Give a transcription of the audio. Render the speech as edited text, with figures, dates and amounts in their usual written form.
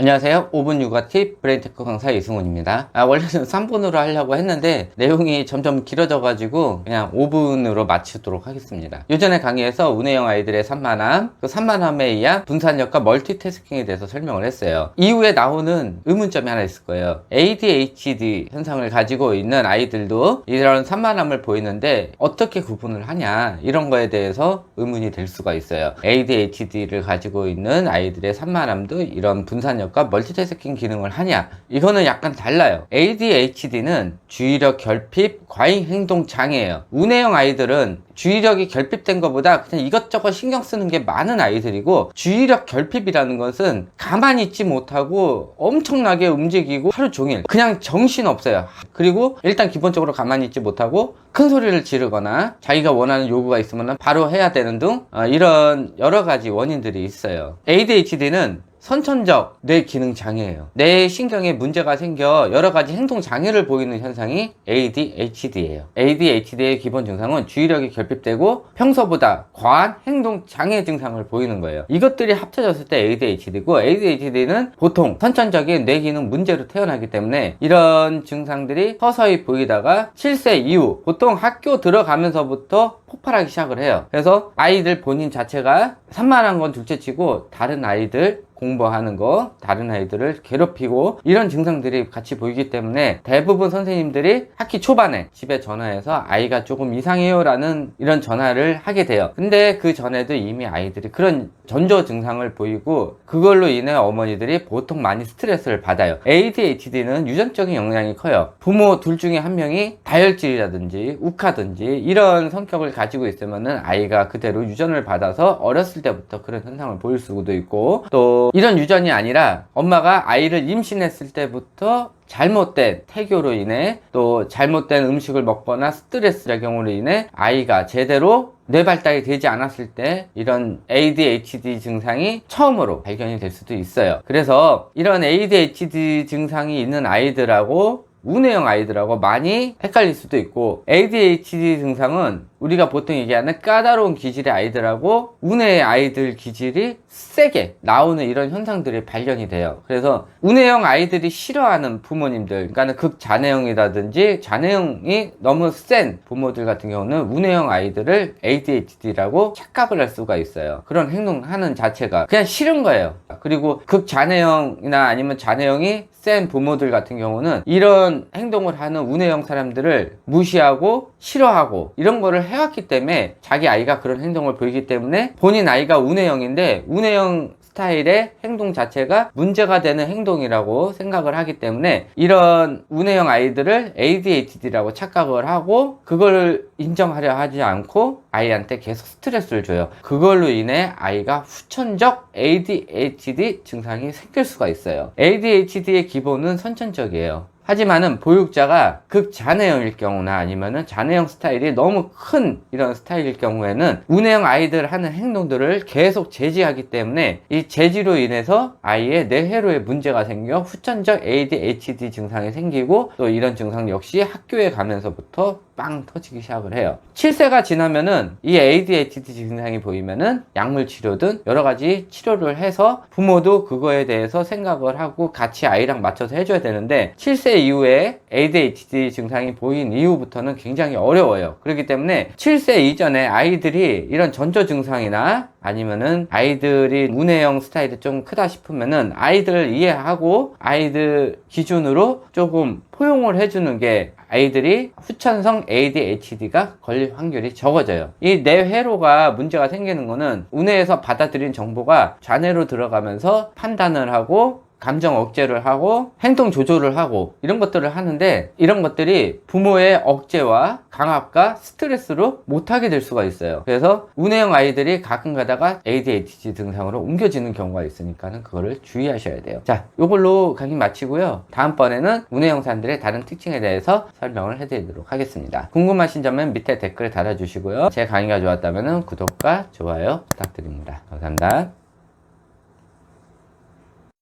안녕하세요. 5분 육아 팁 브레인테크 강사 이승훈입니다. 원래는 3분으로 하려고 했는데 내용이 점점 길어져 가지고 그냥 5분으로 마치도록 하겠습니다. 요전에 강의에서 운해형 아이들의 산만함, 그 산만함에 의한 분산력과 멀티태스킹에 대해서 설명을 했어요. 이후에 나오는 의문점이 하나 있을 거예요. ADHD 현상을 가지고 있는 아이들도 이런 산만함을 보이는데 어떻게 구분을 하냐, 이런 거에 대해서 의문이 될 수가 있어요. ADHD를 가지고 있는 아이들의 산만함도 이런 분산력과 멀티태스킹 기능을 하냐, 이거는 약간 달라요. ADHD는 주의력 결핍 과잉 행동 장애예요. 운해형 아이들은 주의력이 결핍된 것보다 그냥 이것저것 신경 쓰는 게 많은 아이들이고, 주의력 결핍이라는 것은 가만히 있지 못하고 엄청나게 움직이고 하루 종일 그냥 정신 없어요. 그리고 일단 기본적으로 가만히 있지 못하고 큰 소리를 지르거나 자기가 원하는 요구가 있으면 바로 해야 되는 등 이런 여러 가지 원인들이 있어요. ADHD는 선천적 뇌 기능 장애예요. 뇌 신경에 문제가 생겨 여러 가지 행동 장애를 보이는 현상이 ADHD예요. ADHD의 기본 증상은 주의력이 결핍되고 평소보다 과한 행동 장애 증상을 보이는 거예요. 이것들이 합쳐졌을 때 ADHD고, ADHD는 보통 선천적인 뇌 기능 문제로 태어나기 때문에 이런 증상들이 서서히 보이다가 7세 이후 보통 학교 들어가면서부터 폭발하기 시작을 해요. 그래서 아이들 본인 자체가 산만한 건 둘째치고 다른 아이들 공부하는 거, 다른 아이들을 괴롭히고 이런 증상들이 같이 보이기 때문에 대부분 선생님들이 학기 초반에 집에 전화해서 아이가 조금 이상해요 라는 이런 전화를 하게 돼요. 근데 그 전에도 이미 아이들이 그런 전조 증상을 보이고 그걸로 인해 어머니들이 보통 많이 스트레스를 받아요. ADHD는 유전적인 영향이 커요. 부모 둘 중에 한 명이 다혈질이라든지 욱하든지 이런 성격을 가지고 있으면은 아이가 그대로 유전을 받아서 어렸을 때부터 그런 현상을 보일 수도 있고, 또 이런 유전이 아니라 엄마가 아이를 임신했을 때부터 잘못된 태교로 인해 또 잘못된 음식을 먹거나 스트레스의 경우로 인해 아이가 제대로 뇌 발달이 되지 않았을 때 이런 ADHD 증상이 처음으로 발견이 될 수도 있어요. 그래서 이런 ADHD 증상이 있는 아이들하고 운해형 아이들하고 많이 헷갈릴 수도 있고, ADHD 증상은 우리가 보통 얘기하는 까다로운 기질의 아이들하고 운해의 아이들 기질이 세게 나오는 이런 현상들이 발견이 돼요. 그래서 운해형 아이들이 싫어하는 부모님들, 그러니까 극자뇌형이라든지 자뇌형이 너무 센 부모들 같은 경우는 운해형 아이들을 ADHD라고 착각을 할 수가 있어요. 그런 행동하는 자체가 그냥 싫은 거예요. 그리고 극자뇌형이나 아니면 자뇌형이 센 부모들 같은 경우는 이런 행동을 하는 운해형 사람들을 무시하고 싫어하고 이런 거를 해왔기 때문에 자기 아이가 그런 행동을 보이기 때문에 본인 아이가 운해형인데 운해형 스타일의 행동 자체가 문제가 되는 행동이라고 생각을 하기 때문에 이런 운해형 아이들을 ADHD라고 착각을 하고 그걸 인정하려 하지 않고 아이한테 계속 스트레스를 줘요. 그걸로 인해 아이가 후천적 ADHD 증상이 생길 수가 있어요. ADHD의 기본은 선천적이에요. 하지만은 보육자가 극자뇌형일 경우나 아니면은 자뇌형 스타일이 너무 큰 이런 스타일일 경우에는 운해형 아이들 하는 행동들을 계속 제지하기 때문에 이 제지로 인해서 아이의 뇌회로에 문제가 생겨 후천적 ADHD 증상이 생기고, 또 이런 증상 역시 학교에 가면서부터 빵 터지기 시작을 해요. 7세가 지나면은 이 ADHD 증상이 보이면은 약물 치료든 여러 가지 치료를 해서 부모도 그거에 대해서 생각을 하고 같이 아이랑 맞춰서 해줘야 되는데, 7세 이후에 ADHD 증상이 보인 이후부터는 굉장히 어려워요. 그렇기 때문에 7세 이전에 아이들이 이런 전조 증상이나 아니면은 아이들이 운해형 스타일이 좀 크다 싶으면은 아이들을 이해하고 아이들 기준으로 조금 포용을 해주는 게 아이들이 후천성 ADHD가 걸릴 확률이 적어져요. 이 뇌회로가 문제가 생기는 거는 운해에서 받아들인 정보가 좌뇌로 들어가면서 판단을 하고 감정 억제를 하고 행동 조절을 하고 이런 것들을 하는데, 이런 것들이 부모의 억제와 강압과 스트레스로 못하게 될 수가 있어요. 그래서 운해형 아이들이 가끔 가다가 ADHD 증상으로 옮겨지는 경우가 있으니까는 그거를 주의하셔야 돼요. 자, 요걸로 강의 마치고요. 다음번에는 운해형 사람들의 다른 특징에 대해서 설명을 해드리도록 하겠습니다. 궁금하신 점은 밑에 댓글 달아주시고요. 제 강의가 좋았다면 구독과 좋아요 부탁드립니다. 감사합니다.